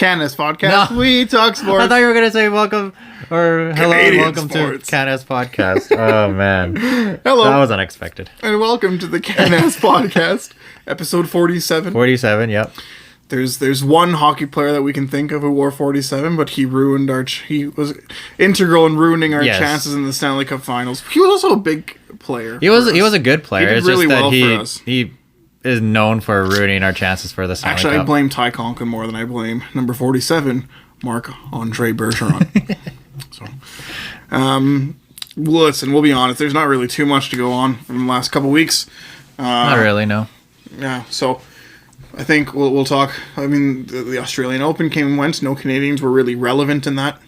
CANAS podcast. No. We talk sports. I thought you were gonna say welcome or hello and Canadian welcome sports. to CANAS podcast. Oh man, Hello. that was unexpected. And welcome to the CANAS podcast, episode 47. 47. Yep. There's one hockey player that we can think of who wore 47, but he ruined he was integral in ruining our Yes. chances in the Stanley Cup Finals. He was also a big player. He was a good player. He did It's really just that well for us. he is known for ruining our chances for the Stanley Actually, I Cup. blame Ty Conklin more than I blame number 47, Marc-Andre Bergeron. Listen, we'll be honest. There's not really too much to go on from the last couple weeks. Not really, no. Yeah, so I think we'll talk. I mean, the Australian Open came and went. No Canadians were really relevant in that.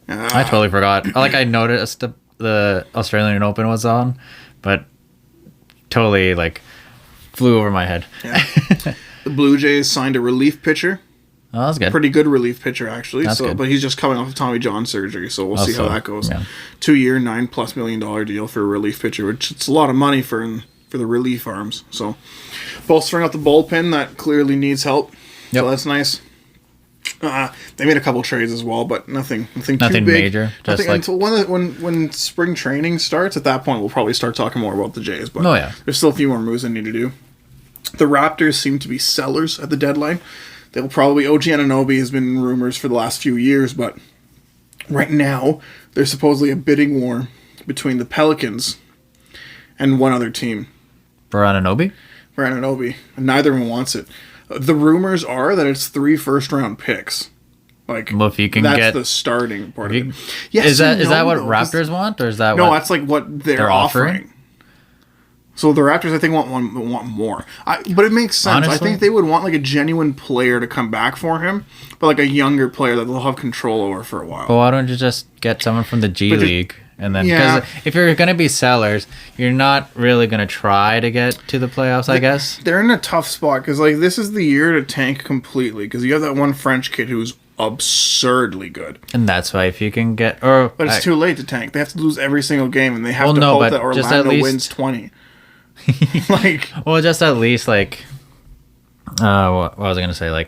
I totally forgot. I noticed the Australian Open was on, but totally flew over my head. Yeah. The Blue Jays signed a relief pitcher. Oh, that's good. Pretty good relief pitcher, actually. That's good. But he's just coming off of Tommy John surgery, so we'll see how that goes. Yeah. 2-year, $9+ million deal for a relief pitcher, which it's a lot of money for the relief arms. So bolstering out the bullpen that clearly needs help. Yep. So that's nice. They made a couple trades as well, but nothing too big. Major. Just Until when spring training starts. At that point, we'll probably start talking more about the Jays. But there's still a few more moves I need to do. The Raptors seem to be sellers at the deadline. They'll probably OG Anunoby has been in rumors for the last few years, but right now there's supposedly a bidding war between the Pelicans and one other team. For Anunoby? For Anunoby, and neither one wants it. The rumors are that it's 3 first-round picks. Well, if you can that's the starting part of it. Yes, is that what Raptors want, or is that no? That's what they're offering. So the Raptors, I think, want more. But it makes sense. Honestly? I think they would want a genuine player to come back for him, but a younger player that they'll have control over for a while. Well, why don't you just get someone from the G League? And then, Yeah. because if you're going to be sellers, you're not really going to try to get to the playoffs, I guess. They're in a tough spot because this is the year to tank completely because you have that one French kid who's absurdly good. And that's why if you can get... But it's too late to tank. They have to lose every single game, and they have to hope that just Orlando wins 20. Well, just at least, what was I going to say?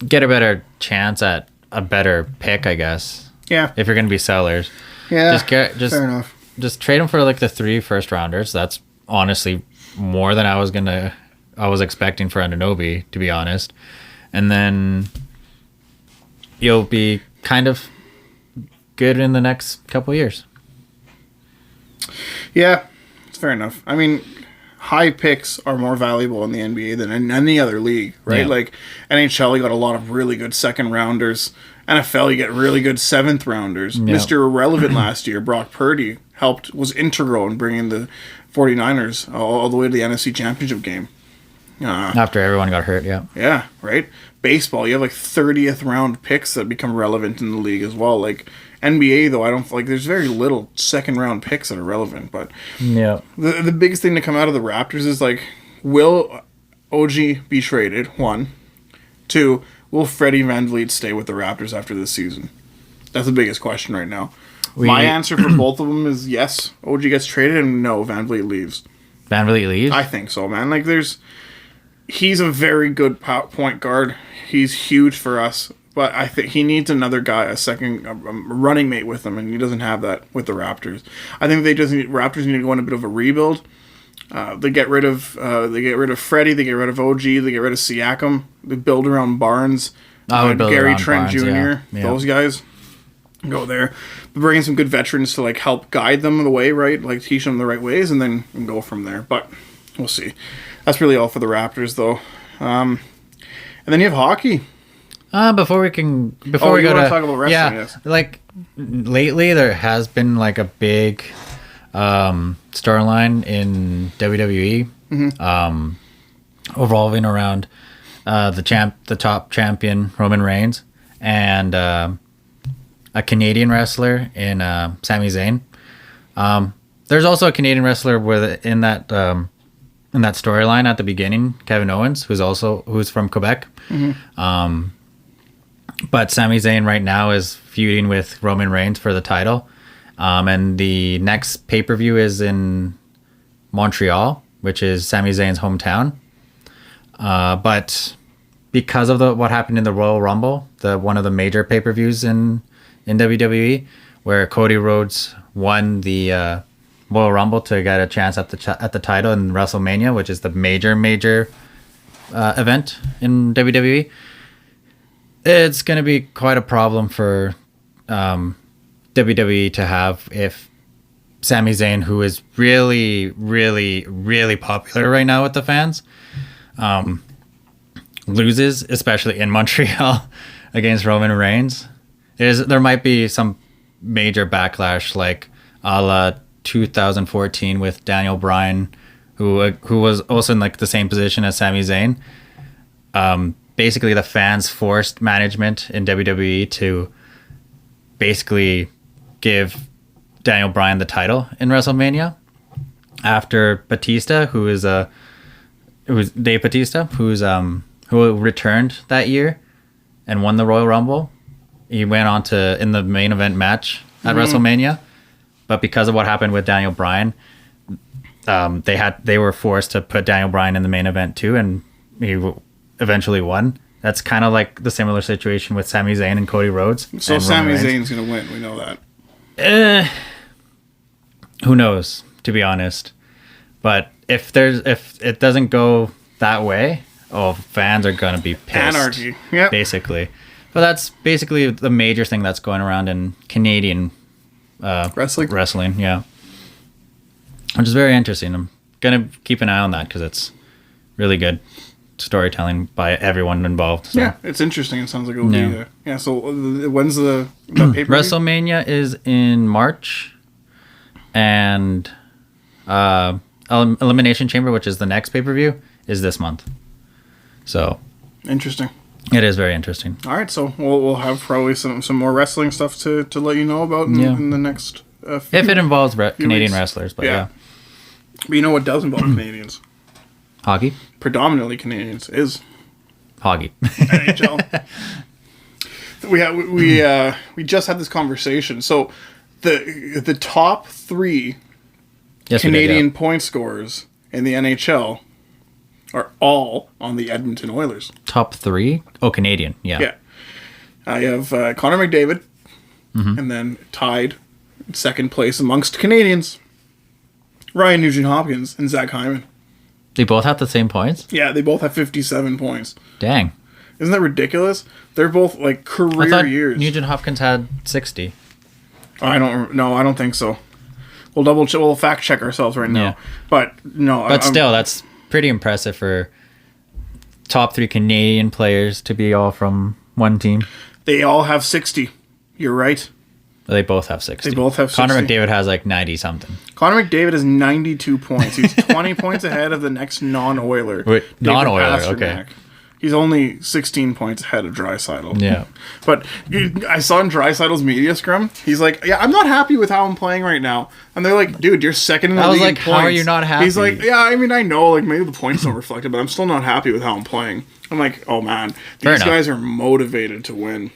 Get a better chance at a better pick, I guess. Yeah. If you're going to be sellers. Yeah, fair enough. Just trade them for the 3 first-rounders. That's honestly more than I was expecting for Anunoby, to be honest. And then you'll be kind of good in the next couple years. Yeah, it's fair enough. I mean, high picks are more valuable in the NBA than in any other league, right? Yeah. NHL, you got a lot of really good second-rounders. NFL, you get really good 7th-rounders. Yeah. Mr. Irrelevant last year, Brock Purdy, was integral in bringing the 49ers all the way to the NFC Championship game. After everyone got hurt, yeah. Yeah, right? Baseball, you have 30th round picks that become relevant in the league as well. NBA, though, I don't there's very little second round picks that are relevant. But Yeah. the biggest thing to come out of the Raptors is will OG be traded? 1. 2, will Freddie VanVleet stay with the Raptors after this season? That's the biggest question right now. My answer for both of them is yes, OG gets traded, and no, VanVleet leaves. VanVleet leaves? I think so, man. He's a very good point guard. He's huge for us, but I think he needs another guy, a running mate with him, and he doesn't have that with the Raptors. I think Raptors need to go on a bit of a rebuild. They get rid of Freddie, they get rid of OG, they get rid of Siakam, they build around Barnes, Gary Trent Jr., Yeah. those guys. Go there, bring in some good veterans to help guide them the way, right? Teach them the right ways, and then go from there. But we'll see. That's really all for the Raptors, though. And then you have hockey. Before we go to talk about wrestling, yes. Lately there has been a big storyline in WWE, revolving around the top champion Roman Reigns and a Canadian wrestler in Sami Zayn. There's also a Canadian wrestler in that storyline at the beginning, Kevin Owens, who's from Quebec. But Sami Zayn right now is feuding with Roman Reigns for the title. And the next pay-per-view is in Montreal, which is Sami Zayn's hometown. But because of what happened in the Royal Rumble, one of the major pay-per-views in WWE, where Cody Rhodes won the Royal Rumble to get a chance at the title in WrestleMania, which is the major event in WWE. It's going to be quite a problem for WWE to have if Sami Zayn, who is really, really, really popular right now with the fans, loses, especially in Montreal against Roman Reigns. There might be some major backlash, like a la 2014 with Daniel Bryan, who was also in like the same position as Sami Zayn. Basically, the fans forced management in WWE to basically give Daniel Bryan the title in WrestleMania after Batista, who was Dave Batista, who returned that year and won the Royal Rumble. He went on to in the main event match at WrestleMania, but because of what happened with Daniel Bryan, they were forced to put Daniel Bryan in the main event too, and he eventually won. That's kind of like the similar situation with Sami Zayn and Cody Rhodes. So Sami Zayn's going to win. We know that. Who knows, to be honest. But if it doesn't go that way, fans are going to be pissed. Anarchy. Yep. Basically. But that's basically the major thing that's going around in Canadian wrestling, yeah. Which is very interesting. I'm going to keep an eye on that because it's really good storytelling by everyone involved. So. Yeah, it's interesting. It sounds like it'll be there. Yeah, so when's the pay-per-view? WrestleMania is in March, and Elimination Chamber, which is the next pay-per-view, is this month. So interesting. It is very interesting. All right, so we'll have probably some more wrestling stuff to let you know about in the next if it involves Canadian weeks. Wrestlers, but yeah. But you know what does involve Canadians? Hockey? Predominantly Canadians is hockey. NHL. We just had this conversation. So the top 3 Canadian point scorers in the NHL are all on the Edmonton Oilers. Top 3? Oh, Canadian. Yeah. Yeah. I have Connor McDavid, and then tied in second place amongst Canadians, Ryan Nugent-Hopkins and Zach Hyman. They both have the same points? Yeah, they both have 57 points. Dang. Isn't that ridiculous? They're both like career I thought years. Nugent-Hopkins had 60. I don't think so. We'll fact check ourselves right now. Yeah. But no, But still, that's pretty impressive for top 3 Canadian players to be all from one team. They all have 60. You're right. They both have 60. They both have 60. Connor McDavid has like 90 something. Connor McDavid has 92 points. He's 20 points ahead of the next non-Oiler. Wait, non-Oiler, Pasternak. okay. He's only 16 points ahead of Draisaitl. Yeah. But I saw in Draisaitl's media scrum, he's like, yeah, I'm not happy with how I'm playing right now. And they're like, dude, you're second in the league in points. How are you not happy? He's like, yeah, I mean, I know, like, maybe the points don't reflect it, but I'm still not happy with how I'm playing. I'm like, oh, man, these guys are motivated to win.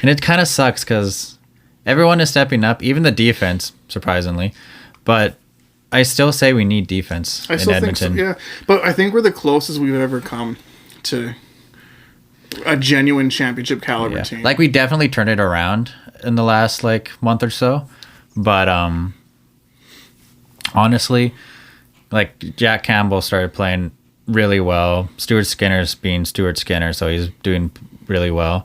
And it kind of sucks because everyone is stepping up, even the defense, surprisingly. But I still say we need defense in Edmonton. Think so, yeah. But I think we're the closest we've ever come to a genuine championship caliber team. Like, we definitely turned it around in the last, like, month or so. But honestly, like, Jack Campbell started playing really well. Stuart Skinner's being Stuart Skinner, so he's doing really well.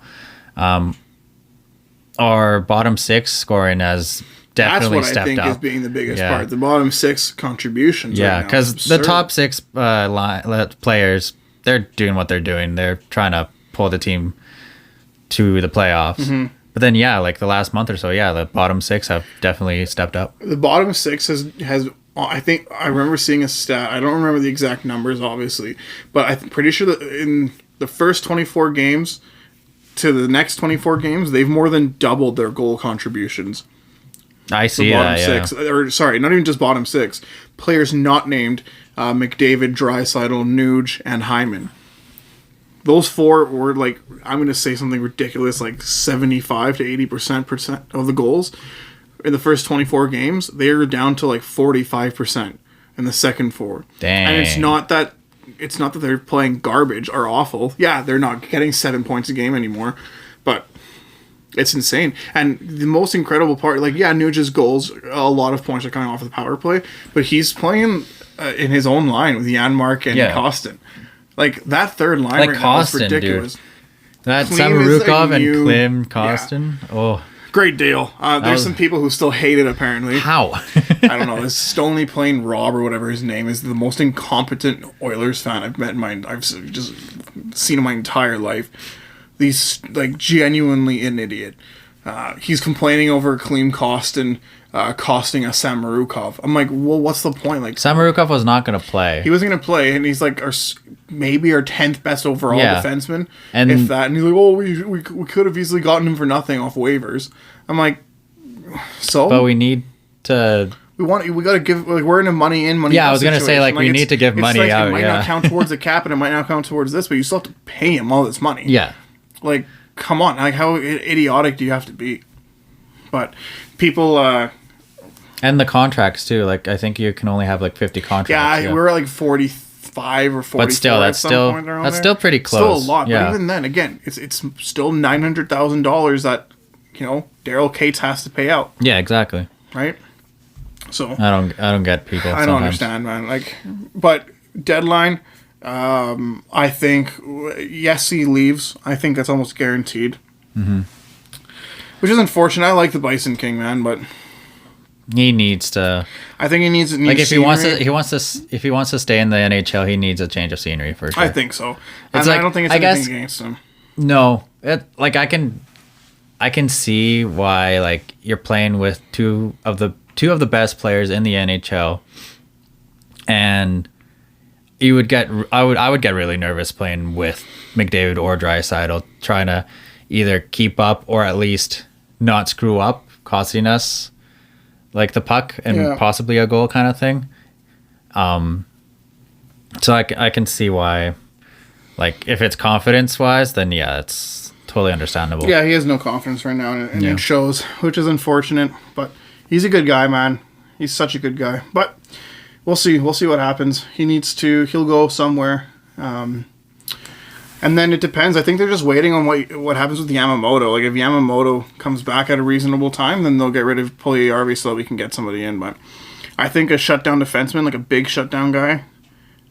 Our bottom 6 scoring has definitely stepped up. That's what I think is being the biggest part. The bottom 6 contributions. Yeah, because the top 6 players, they're doing what they're doing. They're trying to pull the team to the playoffs. Mm-hmm. But then, like the last month or so, the bottom 6 have definitely stepped up. The bottom 6 has I think I remember seeing a stat. I don't remember the exact numbers, obviously, but I'm pretty sure that in the first 24 games to the next 24 games, they've more than doubled their goal contributions. I see bottom that, 6. Or, sorry, not even just bottom 6. Players not named McDavid, Draisaitl, Nuge, and Hyman. Those 4 were, like, I'm going to say something ridiculous, like 75 to 80% of the goals. In the first 24 games, they are down to, like, 45% in the second 4. Dang. And it's not that it's not that they're playing garbage or awful. Yeah, they're not getting 7 points a game anymore, but it's insane. And the most incredible part, like, yeah, Nuge's goals, a lot of points are coming off of the power play, but he's playing in his own line with Janmark and Kostin. Like, that third line like right now is Kostin, ridiculous. dude. That Klim Samorukov is and Klim Kostin. Yeah. Oh, Great deal. There's some people who still hate it, apparently. how? I don't know. This Stoney Plain Rob or whatever his name is, the most incompetent Oilers fan I've met in I've just seen in my entire life. He's like genuinely an idiot. He's complaining over Klim Kostin costing a Samorukov. I'm like, well, what's the point? Like, Samorukov was not going to play. he wasn't going to play, and he's like maybe our 10th best overall defenseman, and if that. And he's like, oh, we could have easily gotten him for nothing off waivers. I'm like, so. But we need to. We got to give. Like, we're in a money in, money out. Yeah, I was gonna say, like, we need to give money out. It might not count towards the cap, and it might not count towards this, but you still have to pay him all this money. Yeah. Like, come on, like, how idiotic do you have to be? But people. And the contracts too. Like, I think you can only have like 50 contracts. Yeah, we're at like 45 or 44. But still, that's still pretty close. Still a lot. Yeah. But even then, again, it's still $900,000 that Daryl Cates has to pay out. Yeah, exactly. Right. So I don't get people. I don't understand, man. Like, but deadline. I think yes, he leaves. I think that's almost guaranteed. Mm-hmm. Which is unfortunate. I like the Bison King, man, but. He needs to. I think he needs like if he wants to stay in the NHL, he needs a change of scenery for sure. I think so. It's I don't think it's anything against him. No, I can see why, like, you're playing with two of the best players in the NHL, and I would get really nervous playing with McDavid or Draisaitl, trying to either keep up or at least not screw up, costing us like the puck and possibly a goal kind of thing. So I can see why, like, if it's confidence wise, then yeah, it's totally understandable. Yeah, he has no confidence right now, and it shows, which is unfortunate. But he's a good guy, man. He's such a good guy. But we'll see. We'll see what happens. He'll go somewhere. And then it depends. I think they're just waiting on what happens with Yamamoto. Like, if Yamamoto comes back at a reasonable time, then they'll get rid of Puljujärvi so that we can get somebody in. But I think a shutdown defenseman, like a big shutdown guy,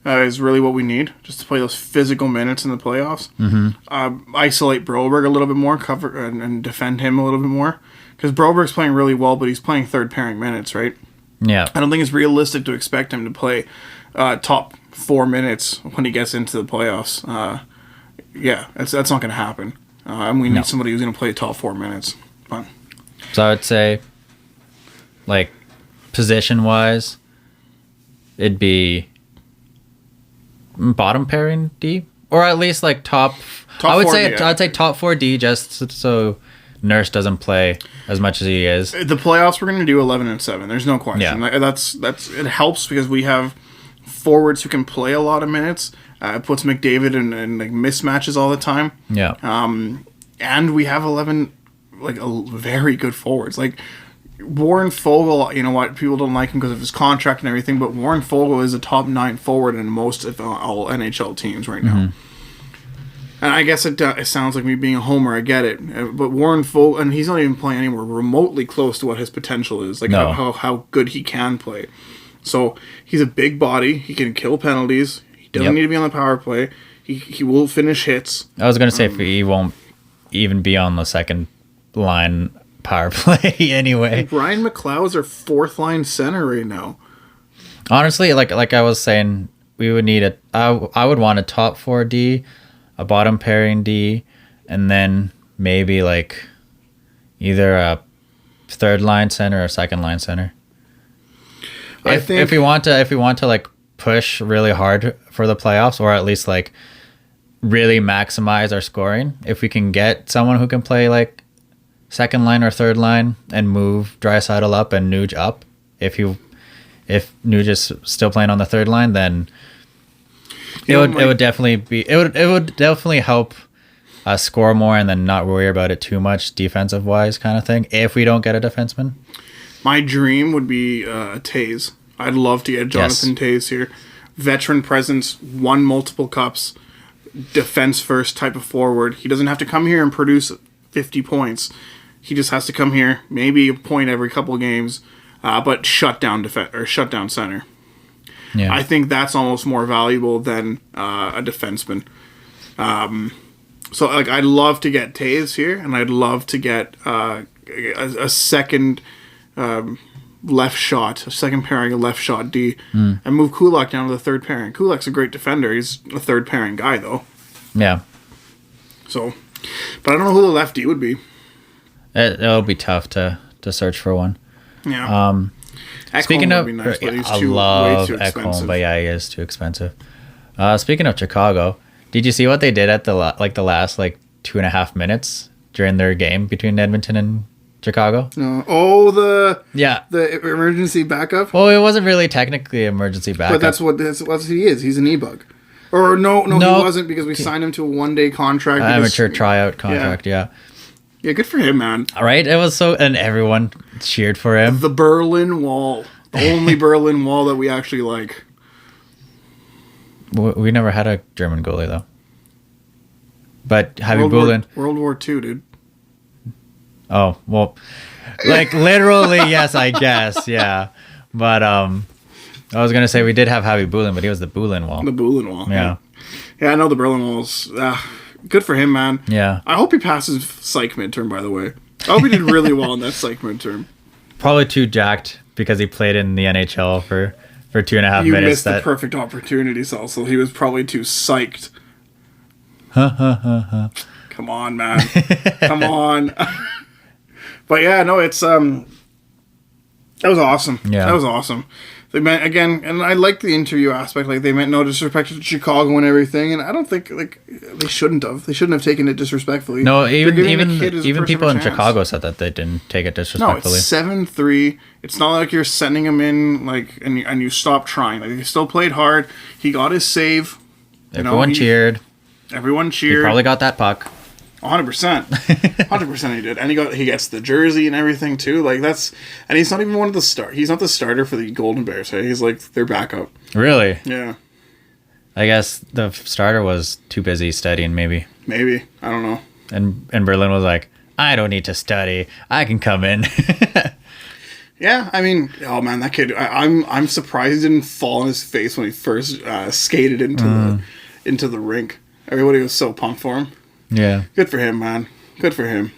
is really what we need, just to play those physical minutes in the playoffs. Mm-hmm. Isolate Broberg a little bit more, cover and defend him a little bit more. Because Broberg's playing really well, but he's playing third pairing minutes, right? Yeah. I don't think it's realistic to expect him to play top 4 minutes when he gets into the playoffs. Yeah, that's not going to happen. And we need somebody who's going to play top 4 minutes. But. So I would say, like, position-wise, it'd be bottom pairing D, or at least like top. I would say I'd say top 4D, just so Nurse doesn't play as much as he is. The playoffs, we're going to do 11-7. There's no question. Yeah. That's it helps because we have forwards who can play a lot of minutes. It puts McDavid in like mismatches all the time. Yeah. And we have 11 like very good forwards. Like Warren Fogle, you know what? People don't like him because of his contract and everything, but Warren Fogle is a top 9 forward in most of all NHL teams right now. Mm-hmm. And I guess it sounds like me being a homer. I get it, but Warren Fogle, and he's not even playing anywhere remotely close to what his potential is. Like how good he can play. So he's a big body. He can kill penalties. He doesn't need to be on the power play. He will finish hits. I was gonna say he won't even be on the second line power play anyway. Brian McLeod's our 4th line center right now. Honestly, like I was saying, we would need I would want a top 4D, a bottom pairing D, and then maybe like either a third line center or second line center. If we want to like push really hard for the playoffs, or at least like really maximize our scoring, if we can get someone who can play like second line or third line and move Draisaitl up and Nuge up, if Nuge is still playing on the third line, then it would definitely help us score more and then not worry about it too much defensive wise kind of thing if we don't get a defenseman. My dream would be Taze. I'd love to get Jonathan Taze here. veteran presence, won multiple cups, defense first type of forward. He doesn't have to come here and produce 50 points. He just has to come here, maybe a point every couple of games, but shut down center. Yeah. I think that's almost more valuable than a defenseman. So like I'd love to get Taves here, and I'd love to get a second left shot, a second pairing, a left shot D, and move Kulak down to the third pairing. Kulak's a great defender. He's a third pairing guy though. Yeah. So, but I don't know who the left D would be. It'll be tough to search for one. Yeah. Speaking of, nice, but he's I way love too Ekholm, expensive. but yeah, he is too expensive. Speaking of Chicago, did you see what they did at the last 2.5 minutes during their game between Edmonton and Chicago? No. Oh, the emergency backup. Well, it wasn't really technically emergency backup. But that's what he is. He's an e-bug. Or no, he wasn't, because we signed him to a 1-day contract. Amateur tryout contract. Yeah. Yeah, good for him, man. All right, it was so, and everyone cheered for him. The Berlin Wall, the only Berlin Wall that we actually like. We never had a German goalie though. But Javi Bulin. World War II, dude. Oh well, like literally, yes, I guess, yeah. But I was gonna say we did have Javi Bulin, but he was the Bulin Wall. The Bulin Wall. Yeah. Yeah, I know the Berlin Wall's. Good for him, man. Yeah. I hope he passes psych midterm, by the way. I hope he did really well in that psych midterm. Probably too jacked because he played in the NHL for 2.5 minutes. You missed the perfect opportunities also. He was probably too psyched. Come on, man. Come on. But yeah, no, it's that was awesome. Yeah. That was awesome. They meant, again, and I like the interview aspect, like they meant no disrespect to Chicago and everything, and I don't think they shouldn't have taken it disrespectfully. No, even people people in Chicago said that they didn't take it disrespectfully. No, it's 7-3. It's not like you're sending him in and you stop trying. Like, he still played hard. He got his save. Everyone cheered. Everyone cheered. He probably got that puck. 100%. 100% he did. And he gets the jersey and everything too. Like, and he's not even one of the he's not the starter for the Golden Bears. Hey? He's like their backup. Really? Yeah. I guess the starter was too busy studying, maybe. Maybe. I don't know. And Berlin was like, I don't need to study. I can come in. Yeah, I mean, oh man, that kid. I'm surprised he didn't fall on his face when he first skated into the rink. Everybody was so pumped for him. Yeah. Good for him, man. Good for him.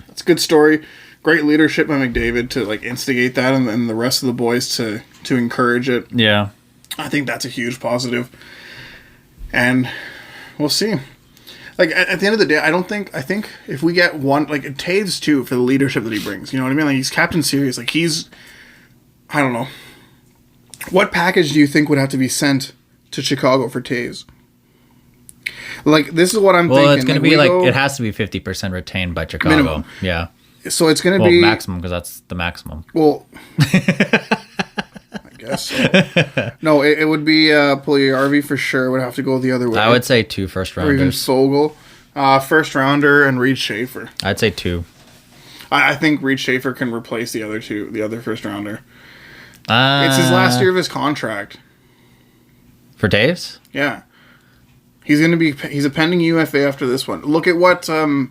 It's a good story. Great leadership by McDavid to instigate that, and the rest of the boys to encourage it. Yeah. I think that's a huge positive. And we'll see. Like, at the end of the day, I think if we get one, Taves too, for the leadership that he brings, you know what I mean? Like, he's Captain Serious. Like, I don't know. What package do you think would have to be sent to Chicago for Taves? Like, this is what I'm thinking. Well, it's going to be it has to be 50% retained by Chicago. Minimum. Yeah. So it's going to be maximum, because that's the maximum. Well, I guess so. No, it would be Puljujärvi for sure. Would have to go the other way. I would say 2 first rounders. Or even Fogel. First rounder and Reed Schaefer. I'd say 2. I think Reed Schaefer can replace the other first rounder. It's his last year of his contract. For Taves? Yeah. He's a pending UFA after this one. Look at what Bo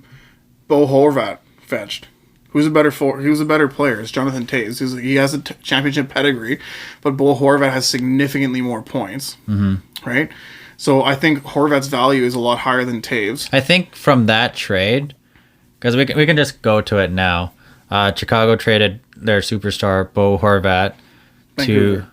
Horvat fetched. Who's a better player? It's Jonathan Taves. He has a championship pedigree, but Bo Horvat has significantly more points. Mm-hmm. Right? So I think Horvat's value is a lot higher than Taves. I think from that trade, because we can just go to it now. Chicago traded their superstar Bo Horvat to.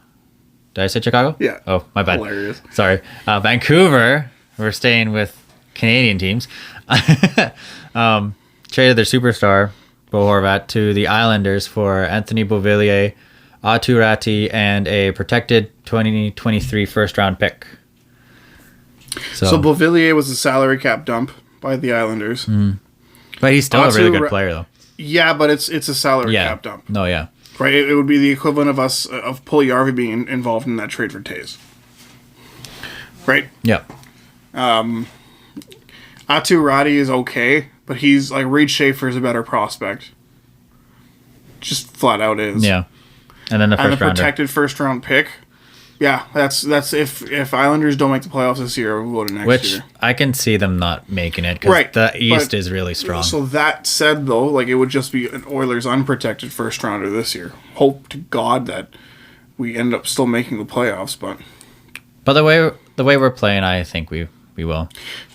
Did I say Chicago? Yeah. Oh, my bad. Hilarious. Sorry. Vancouver. We're staying with Canadian teams. Traded their superstar Bo Horvat to the Islanders for Anthony Beauvillier, Aatu Räty, and a protected 2023 first round pick. So Beauvillier was a salary cap dump by the Islanders. Mm. But he's still a really good player, though. Yeah, but it's a salary cap dump. No, yeah. Right, it would be the equivalent of Puljujärvi being involved in that trade for Taves. Right? Yeah. Aatu Räty is okay, but he's Reed Schaefer is a better prospect. Just flat out is. Yeah. And then the protected first round pick. Yeah, that's if Islanders don't make the playoffs this year, we'll go to next Which year. I can see them not making it because Right, the East but- is really strong. So that said, though, like it would just be an Oilers unprotected first rounder this year. Hope to God that we end up still making the playoffs, But the way we're playing, I think we will.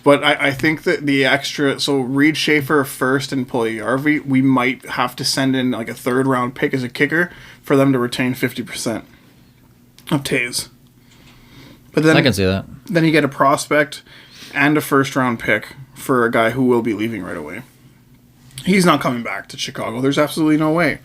But I think that the extra, so Reed Schaefer first and Puljujärvi, we might have to send in like a third round pick as a kicker for them to retain 50% of Taves. But then I can see that. Then you get a prospect and a first round pick for a guy who will be leaving right away. He's not coming back to Chicago. There's absolutely no way.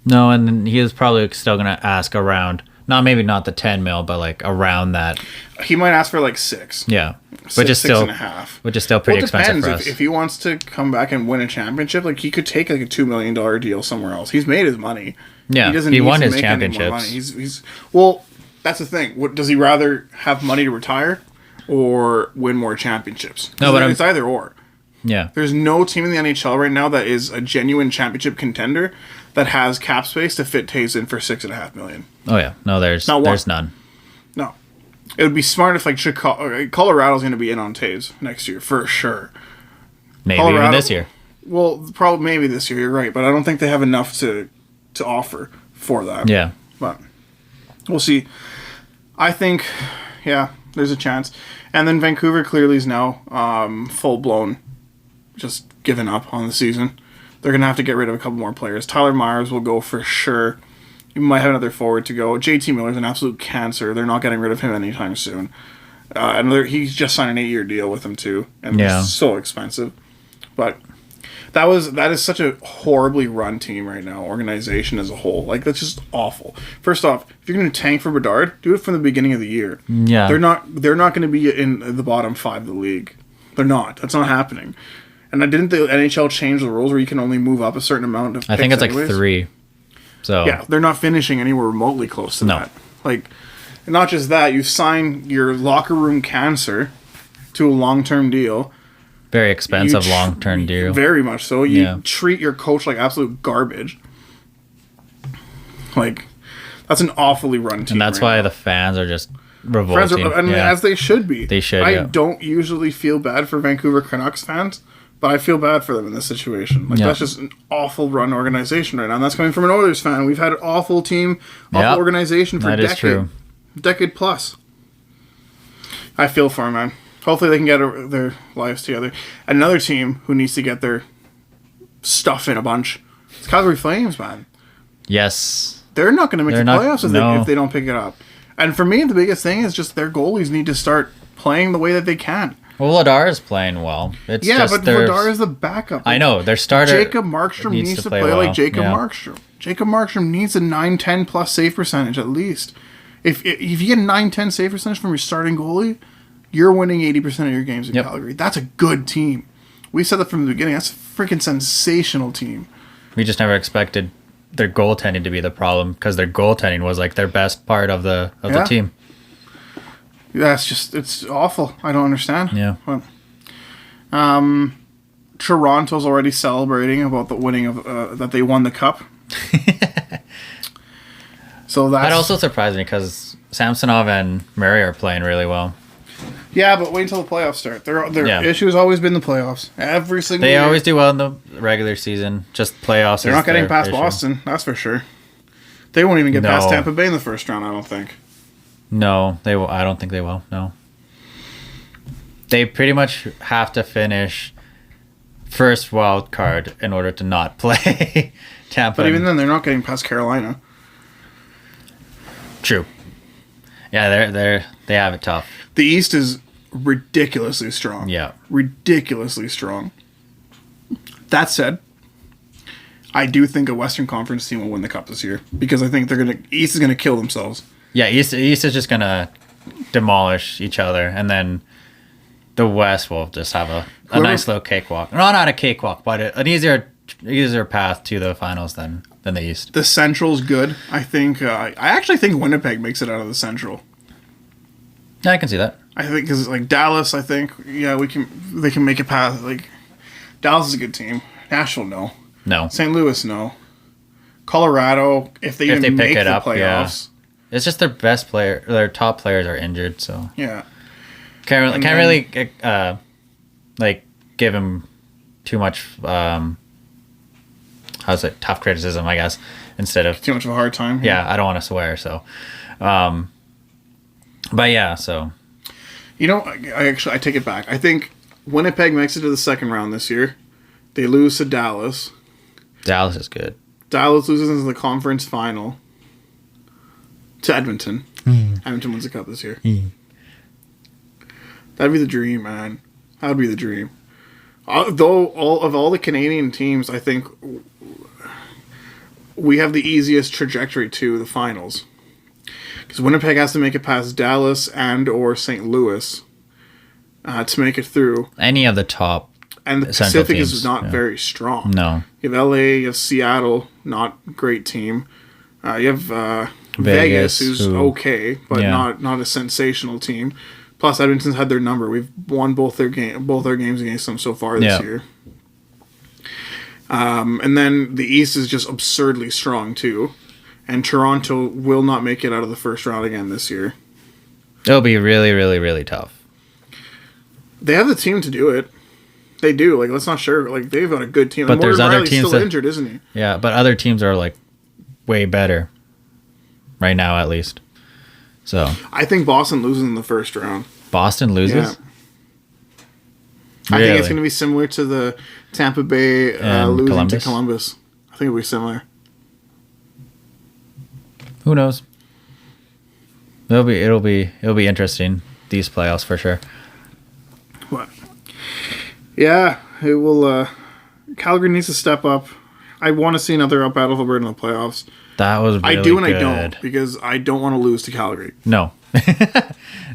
No, and then he is probably still going to ask around, maybe not the 10 mil, but like around that. He might ask for like 6. Yeah. Six, Which is still 6.5. Which is still pretty Well, it expensive depends. for us. If he wants to come back and win a championship, like he could take like a $2 million deal somewhere else. He's made his money. Yeah, doesn't he need won to his make any more championships. money. He's well. That's the thing. What does he rather have money to retire or win more championships? No, but it's either or. Yeah. There's no team in the NHL right now that is a genuine championship contender that has cap space to fit Taves in for $6.5 million. Oh yeah. No, there's Not one. there's none. No, it would be smart if like Colorado's going to be in on Taves next year for sure. Maybe even Colorado- this year. Well, probably maybe this year. You're right, but I don't think they have enough to offer for that. Yeah. But we'll see. I think, yeah, there's a chance. And then Vancouver clearly is now full blown, just giving up on the season. They're gonna have to get rid of a couple more players. Tyler Myers will go for sure. You might have another forward to go. JT Miller's an absolute cancer. They're not getting rid of him anytime soon. He's just signed an 8-year deal with them too, and Yeah. it's so expensive. But that is such a horribly run team right now, organization as a whole. Like that's just awful. First off, if you're going to tank for Bedard, do it from the beginning of the year. Yeah. They're not going to be in the bottom 5 of the league. They're not. That's not happening. And didn't the NHL change the rules where you can only move up a certain amount of picks I think it's anyways? like 3. So Yeah, they're not finishing anywhere remotely close to No. that. Like, and not just that, you sign your locker room cancer to a long-term deal. very expensive You long-term deal. Very much so. You Yeah. treat your coach like absolute garbage. Like, that's an awfully run team. And that's right why now. the fans are just Friends revolting. are, and yeah. as they should be. They should, I yeah. don't usually feel bad for Vancouver Canucks fans, but I feel bad for them in this situation. Like Yeah. that's just an awful run organization right now. And that's coming from an Oilers fan. We've had an awful team, awful Yep. organization for That a is decade. true. Decade plus. I feel for them, man. Hopefully they can get their lives together. Another team who needs to get their stuff in a bunch. It's Calgary Flames, man. Yes. They're not going to make They're the not- playoffs no. if they don't pick it up. And for me, the biggest thing is just their goalies need to start playing the way that they can. Well, Vladar is playing well. It's Yeah, just but their- Vladar is the backup. I know their starter. Jacob Markstrom needs to play well. like Jacob Yeah. Markstrom. Jacob Markstrom needs a 9-10 plus save percentage at least. If you get a 9-10 save percentage from your starting goalie, you're winning 80% of your games in Yep. Calgary. That's a good team. We said that from the beginning. That's a freaking sensational team. We just never expected their goaltending to be the problem because their goaltending was like their best part of the Yeah. team. It's awful. I don't understand. Yeah. But, Toronto's already celebrating about the winning of that they won the cup. So that's That also surprised me because Samsonov and Murray are playing really well. yeah, but wait until the playoffs start. Their Yeah. issue has always been the playoffs. Every single They year. always do well in the regular season. Just playoffs. They're is not getting their past issue. Boston. That's for sure. They won't even get past No. Tampa Bay in the first round. I don't think. No, they will. I don't think they will. No. They pretty much have to finish first wild card in order to not play Tampa. But even then, they're not getting past Carolina. True. Yeah, they have it tough. The East is ridiculously strong. Yeah. Ridiculously strong. That said, I do think a Western Conference team will win the cup this year because I think East is gonna kill themselves. Yeah, East is just gonna demolish each other, and then the West will just have a nice little cakewalk. No, not a cakewalk, but an easier path to the finals than the East. The Central's good. I think. I actually think Winnipeg makes it out of the Central. Yeah, I can see that. I think because like Dallas, I think they can make it past. Like Dallas is a good team. Nashville, no. No. St. Louis, no. Colorado, if they If even they pick make it the up, yeah. playoffs, It's just their best player, their top players are injured, so Yeah. can't really like give him too much tough criticism, I guess, instead of Too much of a hard time. yeah, I don't want to swear, so but yeah, so You know, I take it back. I think Winnipeg makes it to the second round this year. They lose to Dallas. Dallas is good. Dallas loses in the conference final to Edmonton. Edmonton wins the cup this year. That'd be the dream, man. That would be the dream. Though all the Canadian teams, I think we have the easiest trajectory to the finals. Because Winnipeg has to make it past Dallas and or St. Louis to make it through. Any of the top, and the Central Pacific teams, is not yeah. very strong. No. You have LA, you have Seattle, not great team. You have Vegas, who's okay, but yeah. not a sensational team. Plus, Edmonton's had their number. We've won both our games against them so far this year. And then the East is just absurdly strong too. And Toronto will not make it out of the first round again this year. It'll be really, really, really tough. They have the team to do it. They do. Like, let's not sure. Like, they've got a good team. But and there's Morgan other Riley's teams still that- injured, isn't he? Yeah, but other teams are like way better right now, at least. So I think Boston loses in the first round. Boston loses. Yeah. I think it's going to be similar to the Tampa Bay And losing Columbus? to Columbus. I think it'll be similar. Who knows? It'll be interesting, these playoffs for sure. What? Yeah, it will. Calgary needs to step up. I want to see another up Battle of Alberta in the playoffs. That was really I do and good. I don't because I don't want to lose to Calgary. No.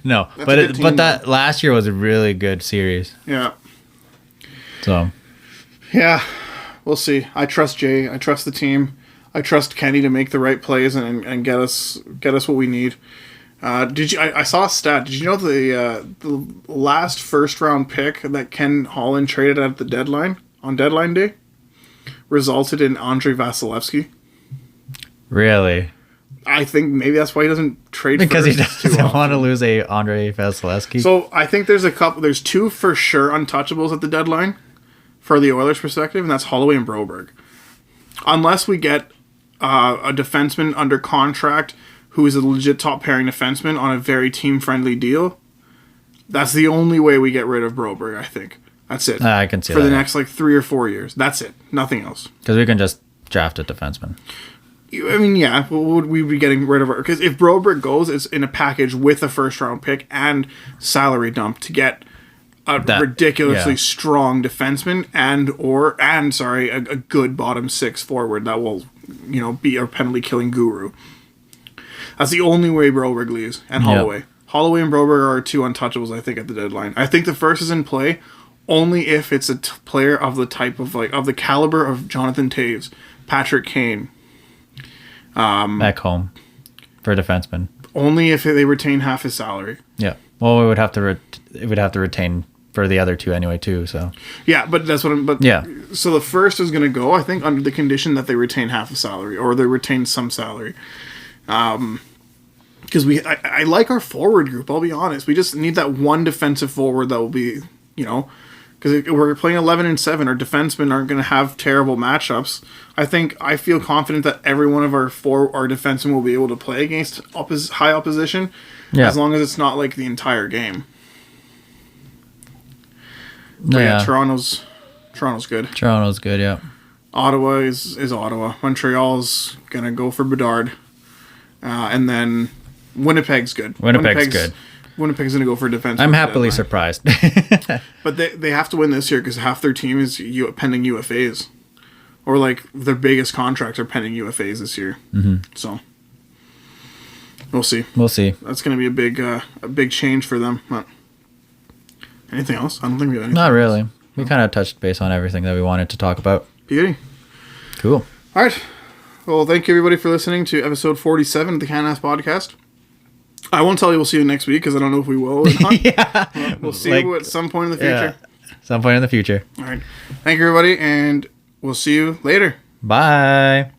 No. a But good team, but that last year was a really good series. Yeah. So Yeah, we'll see. I trust Jay. I trust the team. I trust Kenny to make the right plays and get us what we need. Did you? I saw a stat. Did you know the last first round pick that Ken Holland traded at the deadline on deadline day resulted in Andrei Vasilevsky? really, I think maybe that's why he doesn't trade because he firsts too doesn't often. want to lose a Andrei Vasilevsky. So I think there's two for sure untouchables at the deadline for the Oilers' perspective, and that's Holloway and Broberg. Unless we get a defenseman under contract who is a legit top pairing defenseman on a very team-friendly deal, that's the only way we get rid of Broberg, I think. That's it. I can see for that. the next 3 or 4 years. That's it. Nothing else. Because we can just draft a defenseman. I mean, yeah, would we be getting rid of her? Because if Broberg goes, it's in a package with a first-round pick and salary dump to get a ridiculously strong defenseman and a good bottom six forward that will, be a penalty-killing guru. That's the only way Broberg leaves, and Holloway. Yep. Holloway and Broberg are two untouchables, I think, at the deadline. I think the first is in play only if it's a player of the type of of the caliber of Jonathan Toews, Patrick Kane. Back home for a defenseman. Only if they retain half his salary. Yeah. Well, we would have to retain for the other two anyway too. So Yeah, but that's what I'm. But Yeah. So the first is going to go, I think, under the condition that they retain half the salary or they retain some salary. Because I like our forward group. I'll be honest. We just need that one defensive forward that will be, because we're playing 11 and 7. Our defensemen aren't going to have terrible matchups. I feel confident that every one of our defensemen will be able to play against high opposition, as long as it's not like the entire game. But yeah, Toronto's good. Toronto's good, yeah. Ottawa is Ottawa. Montreal's gonna go for Bedard, and then Winnipeg's good. Winnipeg's good. Winnipeg's gonna go for defense. I'm happily surprised. But they have to win this year because half their team is pending UFAs, or their biggest contracts are pending UFAs this year. Mm-hmm. So we'll see. We'll see. That's gonna be a big change for them. But anything else? I don't think we have anything. Not really. We kind of touched base on everything that we wanted to talk about. Beauty. Cool. All right. Well, thank you everybody for listening to episode 47 of the CANAS podcast. I won't tell you we'll see you next week because I don't know if we will or not. Yeah. We'll see you at some point in the future. Yeah. Some point in the future. All right. Thank you everybody, and we'll see you later. Bye.